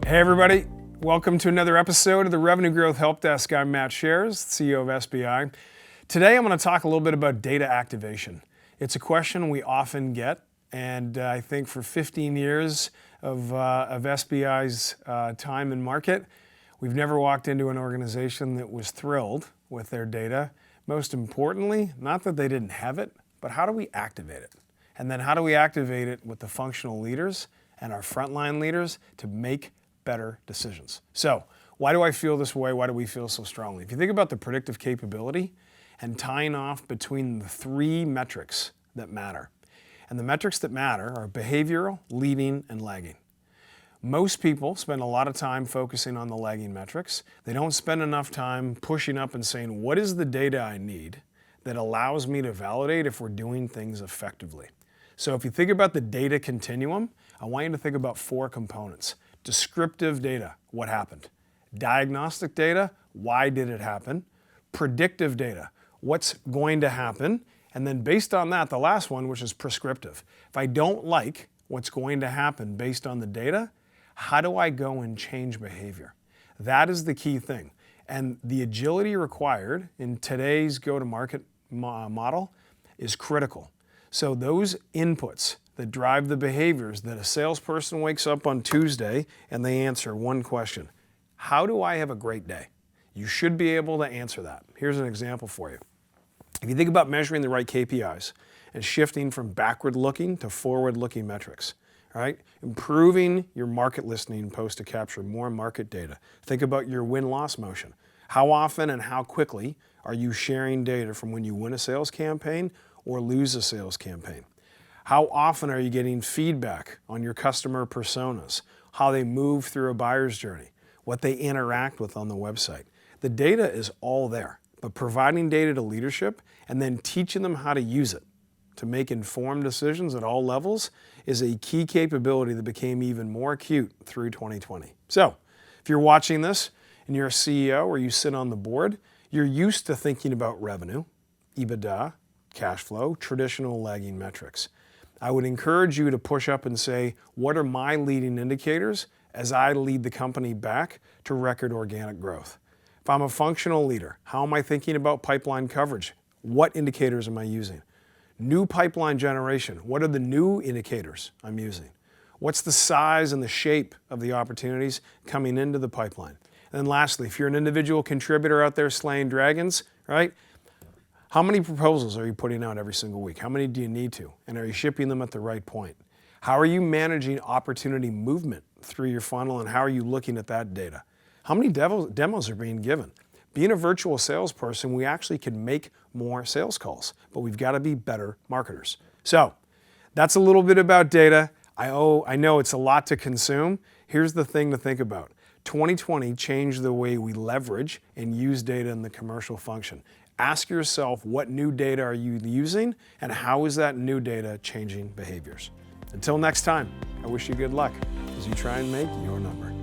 Hey everybody, welcome to another episode of the Revenue Growth Help Desk. I'm Matt Shares, CEO of SBI. Today I'm going to talk a little bit about data activation. It's a question we often get, and I think for 15 years of SBI's time in market, we've never walked into an organization that was thrilled with their data. Most importantly, not that they didn't have it, but how do we activate it? And then how do we activate it with the functional leaders and our frontline leaders to make better decisions? So why do I feel this way? Why do we feel so strongly? If you think about the predictive capability and tying off between the three metrics that matter, and the metrics that matter are behavioral, leading, and lagging. Most people spend a lot of time focusing on the lagging metrics. They don't spend enough time pushing up and saying, what is the data I need that allows me to validate if we're doing things effectively? So if you think about the data continuum, I want you to think about four components. Descriptive data, what happened? Diagnostic data, why did it happen? Predictive data, what's going to happen? And then based on that, the last one, which is prescriptive. If I don't like what's going to happen based on the data, how do I go and change behavior? That is the key thing. And the agility required in today's go-to-market model is critical. So those inputs that drive the behaviors that a salesperson wakes up on Tuesday and they answer one question: how do I have a great day? You should be able to answer that. Here's an example for you. If you think about measuring the right KPIs and shifting from backward-looking to forward-looking metrics, right? Improving your market listening post to capture more market data. Think about your win-loss motion. How often and how quickly are you sharing data from when you win a sales campaign or lose a sales campaign? How often are you getting feedback on your customer personas, how they move through a buyer's journey, what they interact with on the website? The data is all there, but providing data to leadership and then teaching them how to use it to make informed decisions at all levels is a key capability that became even more acute through 2020. So if you're watching this and you're a CEO or you sit on the board, you're used to thinking about revenue, EBITDA, cash flow, traditional lagging metrics. I would encourage you to push up and say, what are my leading indicators as I lead the company back to record organic growth? If I'm a functional leader, how am I thinking about pipeline coverage? What indicators am I using? New pipeline generation, what are the new indicators I'm using? What's the size and the shape of the opportunities coming into the pipeline? And then lastly, if you're an individual contributor out there slaying dragons, right? How many proposals are you putting out every single week? How many do you need to? And are you shipping them at the right point? How are you managing opportunity movement through your funnel, and how are you looking at that data? How many demos are being given? Being a virtual salesperson, we actually can make more sales calls, but we've got to be better marketers. So that's a little bit about data. I know it's a lot to consume. Here's the thing to think about. 2020 changed the way we leverage and use data in the commercial function. Ask yourself, what new data are you using, and how is that new data changing behaviors? Until next time, I wish you good luck as you try and make your number.